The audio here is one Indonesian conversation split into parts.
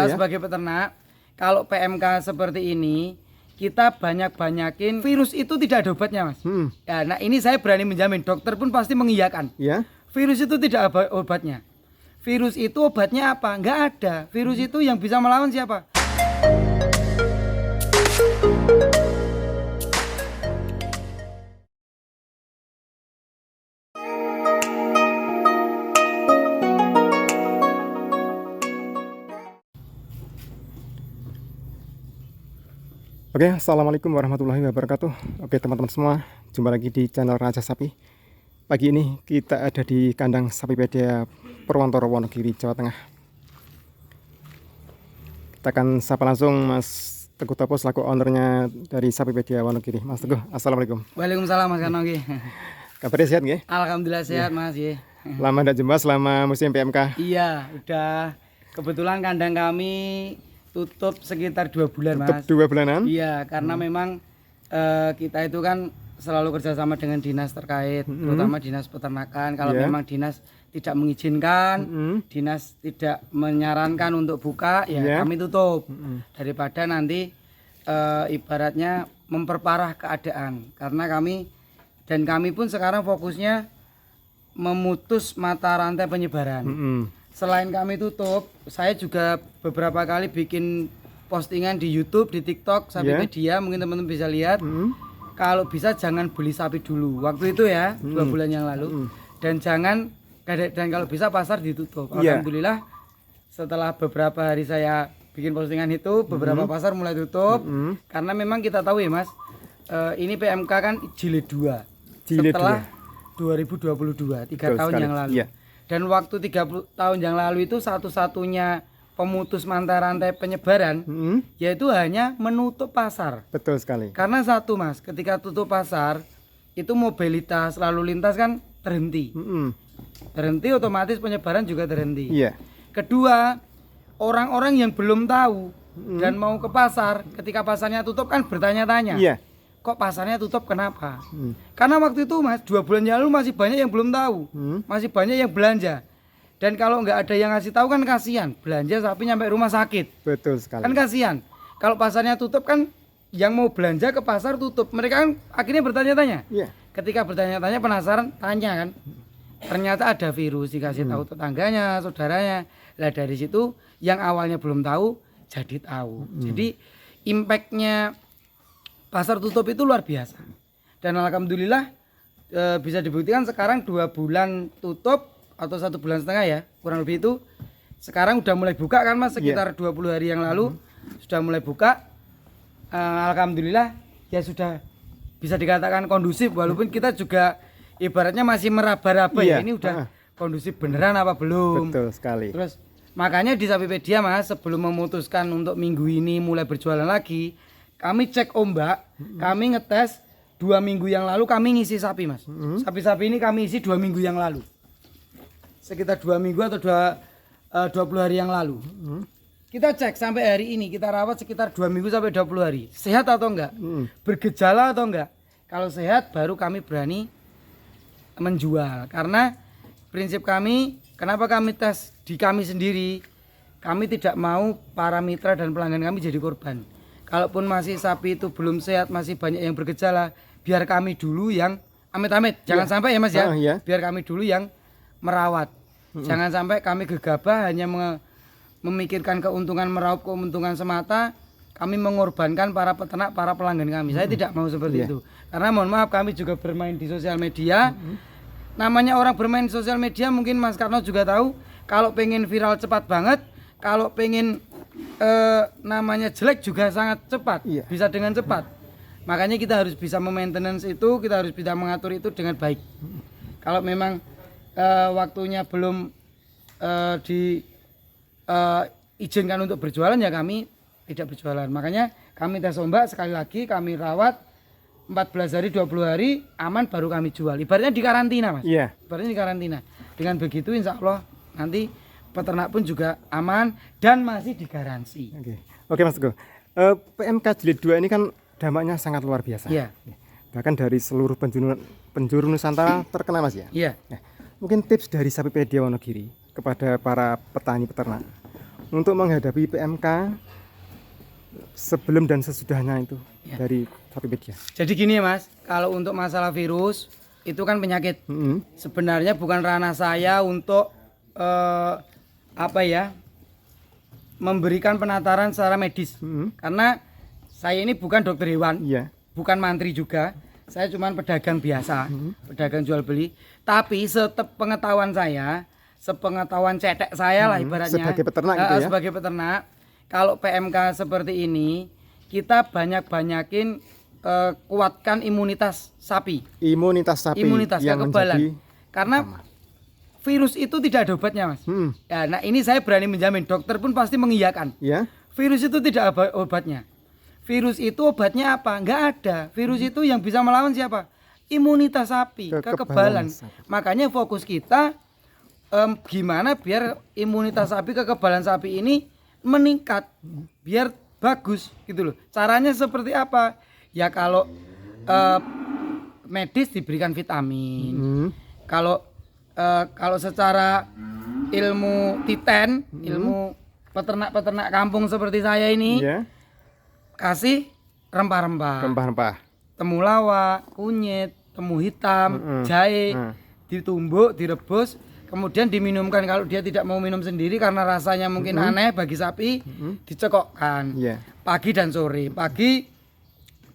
ya? Sebagai peternak, kalau PMK seperti ini, kita banyakin virus itu tidak ada obatnya, Mas. Ya, nah ini saya berani menjamin, dokter pun pasti mengiyakan. Ya. Virus itu tidak ada obatnya. Virus itu obatnya apa? Nggak ada. Virus itu yang bisa melawan siapa? Oke, assalamualaikum warahmatullahi wabarakatuh. Oke teman-teman semua, jumpa lagi di channel Raja Sapi. Pagi ini kita ada di kandang Sapipedia Purwontoro, Wonogiri, Jawa Tengah. Kita akan sapa langsung Mas Teguh Topo selaku ownernya dari Sapipedia Wonogiri. Mas Teguh, assalamualaikum. Waalaikumsalam Mas Kanogi. Kabarnya sehat nggih? Alhamdulillah sehat Mas. Ya. Lama tidak jumpa selama musim PMK. Iya, udah. Kebetulan kandang kami tutup sekitar 2 bulan Mas. Tutup 2 bulanan? Iya, karena memang kita itu kan selalu kerjasama dengan dinas terkait, terutama dinas peternakan. Kalau memang dinas tidak mengizinkan, dinas tidak menyarankan untuk buka, ya kami tutup. Daripada nanti ibaratnya memperparah keadaan. Karena kami pun sekarang fokusnya memutus mata rantai penyebaran. Selain kami tutup, saya juga beberapa kali bikin postingan di YouTube, di TikTok, Sapipedia, mungkin teman-teman bisa lihat. Kalau bisa jangan beli sapi dulu. Waktu itu ya, 2 bulan yang lalu. Dan kalau bisa pasar ditutup. Alhamdulillah setelah beberapa hari saya bikin postingan itu, beberapa pasar mulai tutup. Karena memang kita tahu ya Mas, ini PMK kan jilid 2. Setelah 2022, 3 tahun yang lalu. Dan waktu 30 tahun yang lalu itu satu-satunya pemutus mata rantai penyebaran yaitu hanya menutup pasar. Betul sekali. Karena satu Mas, ketika tutup pasar itu mobilitas lalu lintas kan terhenti. Terhenti otomatis penyebaran juga terhenti. Kedua, orang-orang yang belum tahu dan mau ke pasar, ketika pasarnya tutup kan bertanya-tanya. Kok pasarnya tutup, kenapa? Karena waktu itu Mas, 2 bulan yang lalu masih banyak yang belum tahu, masih banyak yang belanja. Dan kalau nggak ada yang ngasih tahu kan kasihan, belanja sapi nyampe rumah sakit. Betul sekali. Kan kasihan. Kalau pasarnya tutup kan yang mau belanja ke pasar tutup, mereka kan akhirnya bertanya-tanya. Ketika bertanya-tanya penasaran, tanya kan. Ternyata ada virus, dikasih tahu tetangganya, saudaranya. Lah dari situ yang awalnya belum tahu jadi tahu. Jadi impactnya pasar tutup itu luar biasa. Dan alhamdulillah bisa dibuktikan sekarang 2 bulan tutup atau 1,5 bulan ya, kurang lebih itu. Sekarang udah mulai buka kan Mas, sekitar 20 hari yang lalu sudah mulai buka. Alhamdulillah ya sudah bisa dikatakan kondusif, walaupun kita juga ibaratnya masih meraba-raba ya, ini udah kondusif beneran apa belum. Betul sekali. Terus makanya di Sapipedia Mas, sebelum memutuskan untuk minggu ini mulai berjualan lagi, kami cek ombak, kami ngetes 2 minggu yang lalu kami ngisi sapi Mas. Sapi-sapi ini kami isi 2 minggu yang lalu. Sekitar 2 minggu atau 20 hari yang lalu. Kita cek sampai hari ini, kita rawat sekitar 2 minggu sampai 20 hari. Sehat atau enggak? Bergejala atau enggak? Kalau sehat baru kami berani menjual. Karena prinsip kami, kenapa kami tes di kami sendiri, kami tidak mau para mitra dan pelanggan kami jadi korban. Kalaupun masih sapi itu belum sehat, masih banyak yang bergejala, biar kami dulu yang amit-amit. Jangan sampai ya Mas ya, biar kami dulu yang merawat. Jangan sampai kami gegabah hanya memikirkan keuntungan, meraup keuntungan semata, kami mengorbankan para peternak, para pelanggan kami. Saya tidak mau seperti itu. Karena mohon maaf, kami juga bermain di sosial media. Namanya orang bermain di sosial media, mungkin Mas Karno juga tahu, kalau pengen viral cepat banget, kalau pengen namanya jelek juga sangat cepat, bisa dengan cepat. Makanya kita harus bisa memaintenance itu, kita harus bisa mengatur itu dengan baik. Kalau memang waktunya belum diizinkan untuk berjualan, ya kami tidak berjualan. Makanya kami tes ombak, sekali lagi kami rawat 14 hari, 20 hari aman baru kami jual. Ibaratnya di karantina Mas. Ibaratnya di karantina. Dengan begitu insya Allah nanti peternak pun juga aman dan masih digaransi. Oke Mas Teguh, PMK jilid 2 ini kan dampaknya sangat luar biasa. Bahkan dari seluruh penjuru Nusantara terkena Mas ya. Nah, mungkin tips dari Sapipedia Wonogiri kepada para petani peternak untuk menghadapi PMK sebelum dan sesudahnya itu dari Sapipedia? Jadi gini ya Mas, kalau untuk masalah virus itu kan penyakit. Sebenarnya bukan ranah saya untuk memberikan penataran secara medis. Karena saya ini bukan dokter hewan, bukan mantri juga. Saya cuma pedagang biasa, pedagang jual beli. Tapi sepengetahuan saya, sepengetahuan cetek saya lah ibaratnya. Sebagai peternak gitu ya? Sebagai peternak, kalau PMK seperti ini, kita banyak-banyakin kuatkan imunitas sapi. Imunitas sapi yang kekebalan. Karena virus itu tidak ada obatnya, Mas. Ya, nah ini saya berani menjamin, dokter pun pasti mengiyakan. Virus itu tidak ada obatnya. Virus itu obatnya apa? Enggak ada. Virus itu yang bisa melawan siapa? Imunitas sapi, kekebalan. Makanya fokus kita gimana biar imunitas sapi, kekebalan sapi ini meningkat, biar bagus gitu loh. Caranya seperti apa? Ya kalau medis diberikan vitamin. Kalau secara ilmu titen, ilmu peternak-peternak kampung seperti saya ini, kasih rempah-rempah. Temulawak, kunyit, temu hitam, jahe, ditumbuk, direbus, kemudian diminumkan. Kalau dia tidak mau minum sendiri karena rasanya mungkin aneh bagi sapi, dicekokkan pagi dan sore. Pagi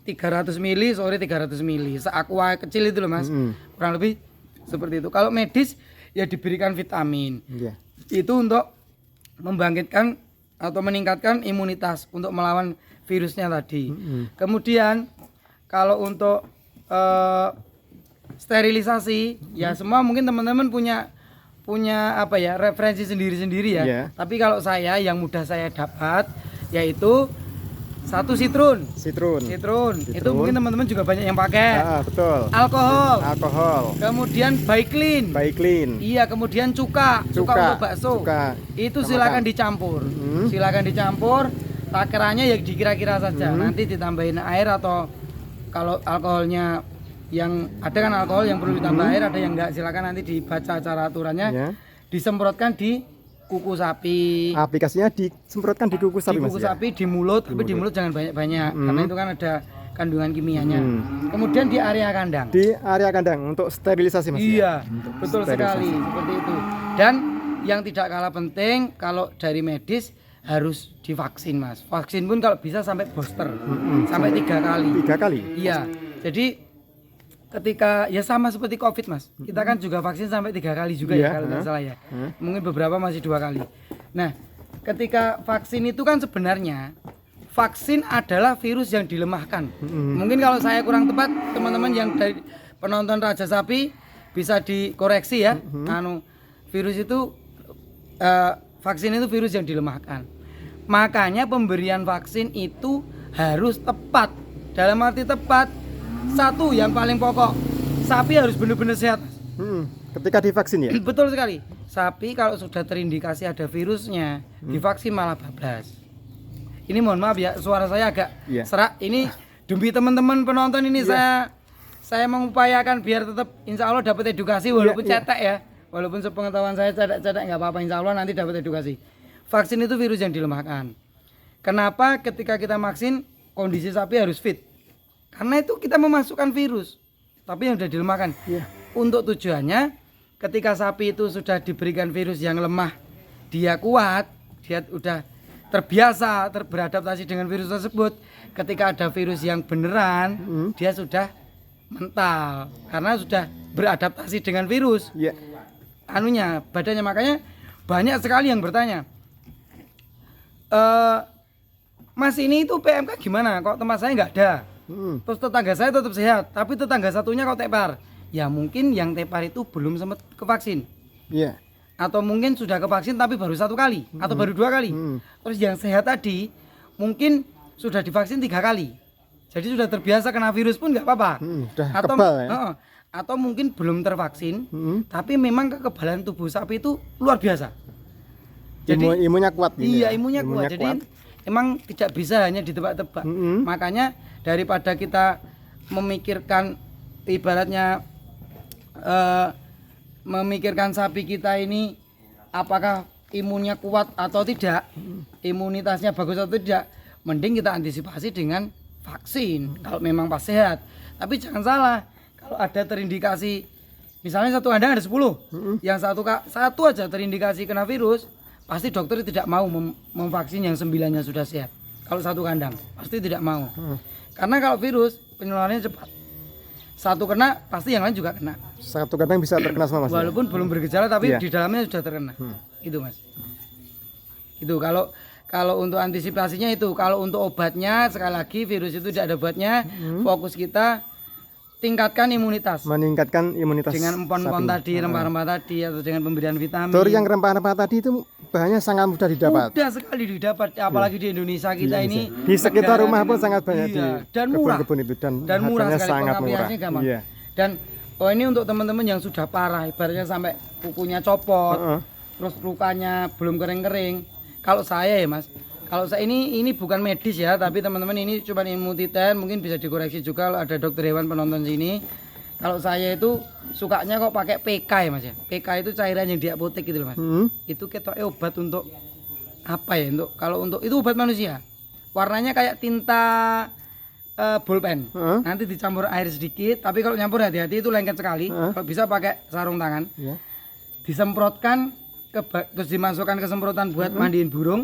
300 ml, sore 300 ml. Seaqua kecil itu loh Mas, kurang lebih seperti itu. Kalau medis ya diberikan vitamin. Itu untuk membangkitkan atau meningkatkan imunitas untuk melawan virusnya tadi. Kemudian kalau untuk sterilisasi, ya semua mungkin teman-teman punya referensi sendiri-sendiri ya. Tapi kalau saya yang mudah saya dapat yaitu satu citron. Itu mungkin teman-teman juga banyak yang pakai. Betul. Alkohol. Kemudian Baiklin. Iya, kemudian cuka untuk bakso. Itu silakan dicampur. Silakan dicampur. Takarannya ya dikira-kira saja. Nanti ditambahin air, atau kalau alkoholnya yang ada kan alkohol yang perlu ditambah air, ada yang enggak, silakan nanti dibaca cara aturannya. Disemprotkan di kuku sapi. Aplikasinya disemprotkan di kuku sapi. Di kuku sapi, di mulut, tapi di mulut jangan banyak-banyak karena itu kan ada kandungan kimianya. Kemudian di area kandang. Di area kandang untuk sterilisasi Mas. Iya, betul sekali seperti itu. Dan yang tidak kalah penting kalau dari medis harus divaksin Mas. Vaksin pun kalau bisa sampai booster, sampai 3 kali. 3 kali? Iya. Jadi ketika ya sama seperti COVID Mas, kita kan juga vaksin sampai 3 kali juga ya kalau tidak salah ya. Mungkin beberapa masih 2 kali. Nah, ketika vaksin itu kan sebenarnya vaksin adalah virus yang dilemahkan. Mungkin kalau saya kurang tepat, teman-teman yang dari penonton Raja Sapi bisa dikoreksi ya. Virus itu vaksin itu virus yang dilemahkan. Makanya pemberian vaksin itu harus tepat. Dalam arti tepat, satu yang paling pokok, sapi harus benar-benar sehat. Ketika divaksin ya? Betul sekali. Sapi kalau sudah terindikasi ada virusnya, divaksin malah bablas. Ini mohon maaf ya, suara saya agak serak. Ini demi teman-teman penonton ini saya mengupayakan biar tetap insya Allah dapat edukasi walaupun cetek ya. Walaupun sepengetahuan saya cetek nggak apa-apa, insya Allah nanti dapat edukasi. Vaksin itu virus yang dilemahkan. Kenapa ketika kita vaksin kondisi sapi harus fit? Karena itu kita memasukkan virus, tapi yang sudah dilemahkan. Untuk tujuannya, ketika sapi itu sudah diberikan virus yang lemah, dia kuat, dia udah terbiasa beradaptasi dengan virus tersebut. Ketika ada virus yang beneran, dia sudah mental karena sudah beradaptasi dengan virus. Badannya, makanya banyak sekali yang bertanya, Mas ini itu PMK gimana? Kok tempat saya nggak ada? Terus tetangga saya tetap sehat, tapi tetangga satunya kok tepar. Ya mungkin yang tepar itu belum sempat ke vaksin. Atau mungkin sudah ke vaksin tapi baru 1 kali atau baru 2 kali. Terus yang sehat tadi mungkin sudah divaksin 3 kali. Jadi sudah terbiasa kena virus pun nggak apa-apa. Atau kebal, ya? Atau mungkin belum tervaksin, tapi memang kekebalan tubuh sapi itu luar biasa. Jadi imunnya kuat. Iya, imunnya kuat. Jadi emang tidak bisa hanya ditebak-tebak. Makanya daripada kita memikirkan ibaratnya memikirkan sapi kita ini apakah imunnya kuat atau tidak, imunitasnya bagus atau tidak, mending kita antisipasi dengan vaksin kalau memang pas sehat. Tapi jangan salah, kalau ada terindikasi, misalnya satu kandang ada 10, yang satu aja terindikasi kena virus, pasti dokter tidak mau memvaksin yang 9-nya sudah sehat. Kalau satu kandang pasti tidak mau, karena kalau virus penularannya cepat. Satu kena pasti yang lain juga kena. Satu kandang bisa terkena semua mas. Walaupun belum bergejala tapi Iya. di dalamnya sudah terkena. Itu mas. Itu kalau untuk antisipasinya itu. Kalau untuk obatnya sekali lagi virus itu tidak ada obatnya. Fokus kita tingkatkan imunitas. Meningkatkan imunitas Dengan empon-empon sapi. tadi, rempah-rempah tadi atau dengan pemberian vitamin. Tur yang rempah-rempah tadi itu bahannya sangat mudah didapat. Mudah sekali didapat, apalagi di Indonesia kita ini. Di sekitar rumah pun sangat banyak di dan murah. kebun-kebun itu Dan murah harganya sekali, sangat murah. pengambilannya gampang. Iya. Dan ini untuk teman-teman yang sudah parah, ibaratnya sampai kukunya copot, terus lukanya belum kering-kering. Kalau saya ya mas, kalau saya ini bukan medis ya, tapi teman-teman ini cuma ilmu titen, mungkin bisa dikoreksi juga kalau ada dokter hewan penonton sini. Kalau saya itu sukanya kok pakai PK ya mas ya. PK itu cairan yang di apotek gitu loh mas. Itu ketoknya obat untuk apa ya? Untuk itu obat manusia. Warnanya kayak tinta bolpen. Nanti dicampur air sedikit, tapi kalau nyampur hati-hati itu lengket sekali. Kalau bisa pakai sarung tangan. Disemprotkan terus dimasukkan ke semprotan buat mandiin burung.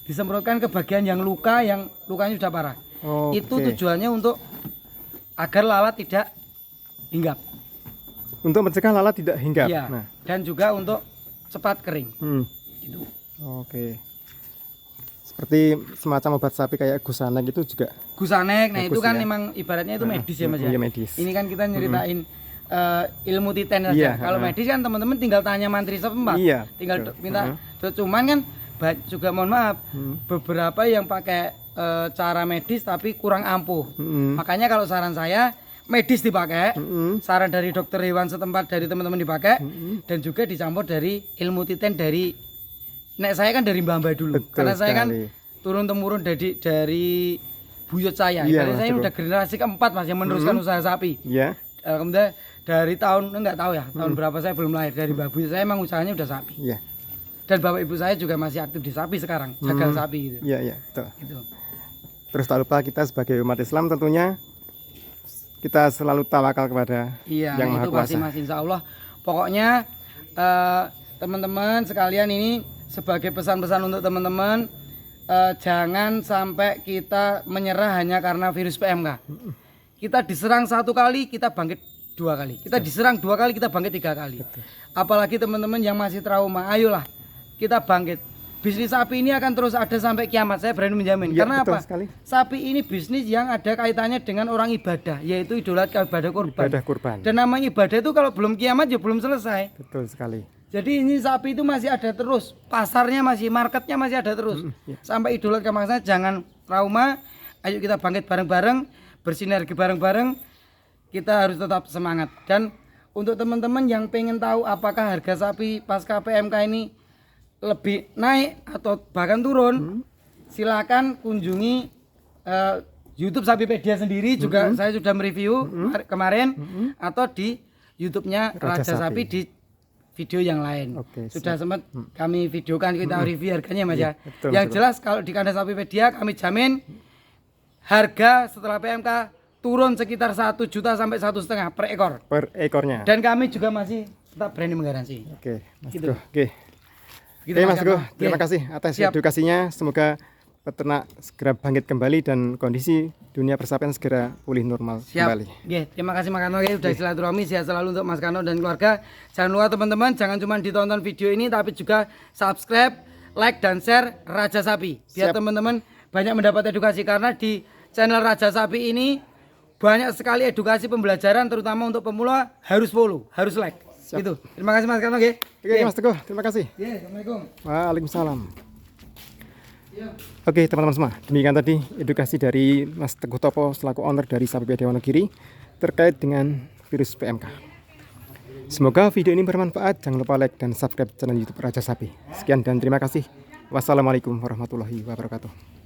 Disemprotkan ke bagian yang lukanya sudah parah. Itu tujuannya untuk agar lalat tidak hinggap. Untuk mencegah lalat tidak hinggap. Iya. Nah. Dan juga untuk cepat kering. Gitu. Oke. Seperti semacam obat sapi kayak gusanek itu juga. Gusanek, nah Bagus itu kan ya. memang ibaratnya itu medis ya mas ya. Iya, medis. Ini kan kita nyeritain ilmu titen saja. Iya, Kalau medis kan teman-teman tinggal tanya mantri setempat. Iya, Tinggal betul. minta. Cuman kan juga mohon maaf, beberapa yang pakai cara medis tapi kurang ampuh. Makanya kalau saran saya medis dipakai, saran dari dokter hewan setempat dari teman-teman dipakai, dan juga dicampur dari ilmu titen dari nek saya kan dari mbah-mbah dulu. Betul Karena saya kan sekali. turun temurun dari buyut saya. Iya, Karena Mas saya Teguh. udah generasi keempat mas yang meneruskan usaha sapi. Iya. Kemudian dari tahun enggak tahu ya tahun berapa saya belum lahir, dari mbah buyut saya emang usahanya udah sapi. Iya. Dan bapak ibu saya juga masih aktif di sapi sekarang, jagal sapi gitu. Iya, iya, betul. Gitu. Terus tak lupa kita sebagai umat Islam tentunya kita selalu tawakal kepada Iya, Yang Maha itu pasti Kuasa. mas insya Allah. Pokoknya teman-teman sekalian ini sebagai pesan-pesan untuk teman-teman, jangan sampai kita menyerah hanya karena virus PMK. Kita diserang 1 kali, kita bangkit 2 kali. Kita diserang 2 kali, kita bangkit 3 kali. Apalagi teman-teman yang masih trauma, ayolah kita bangkit. Bisnis sapi ini akan terus ada sampai kiamat, saya berani menjamin. Iya, Karena betul apa? sekali. Sapi ini bisnis yang ada kaitannya dengan orang ibadah, yaitu idolat ibadah kurban. ibadah kurban. Dan namanya ibadah itu kalau belum kiamat ya belum selesai. Betul sekali. Jadi ini sapi itu masih ada terus, pasarnya masih, marketnya masih ada terus. Sampai idolat kemaksa, jangan trauma. Ayo kita bangkit bareng-bareng, bersinergi bareng-bareng. Kita harus tetap semangat. Dan untuk teman-teman yang pengen tahu apakah harga sapi pasca PMK ini lebih naik atau bahkan turun, silakan kunjungi YouTube Sapipedia sendiri. Juga saya sudah mereview kemarin, atau di YouTube-nya Raja Raja Sapi Sapi. di video yang lain. Oke, Sudah sempat kami videokan, kita review harganya mas ya. betul, Yang betul. jelas kalau di kandang Sapipedia kami jamin harga setelah PMK turun sekitar 1 juta sampai 1,5 per ekor. Per ekornya. Dan kami juga masih tetap berani menggaransi. Oke, Mas Gitu. Teguh. Oke. Gitu, Oke, Mas Teguh, Karno. terima Oke. kasih atas Siap. edukasinya. Semoga peternak segera bangkit kembali dan kondisi dunia persapian segera pulih normal Siap. kembali. Oke, terima kasih Mas Karno sudah silaturahmi, sehat selalu untuk Mas Karno dan keluarga. Jangan lupa teman-teman, jangan cuma ditonton video ini tapi juga subscribe, like dan share Raja Sapi. Biar Siap. teman-teman banyak mendapat edukasi, karena di channel Raja Sapi ini banyak sekali edukasi pembelajaran, terutama untuk pemula. Harus follow, harus like. Siap. Gitu. Terima kasih Mas Karno. Oke, Oke, Mas Teguh, terima kasih. Assalamualaikum. Waalaikumsalam. Oke, teman-teman semua, demikian tadi edukasi dari Mas Teguh Topo selaku owner dari Sapipedia Wonogiri terkait dengan virus PMK. Semoga video ini bermanfaat. Jangan lupa like dan subscribe channel YouTube Raja Sapi. Sekian dan terima kasih. Wassalamualaikum warahmatullahi wabarakatuh.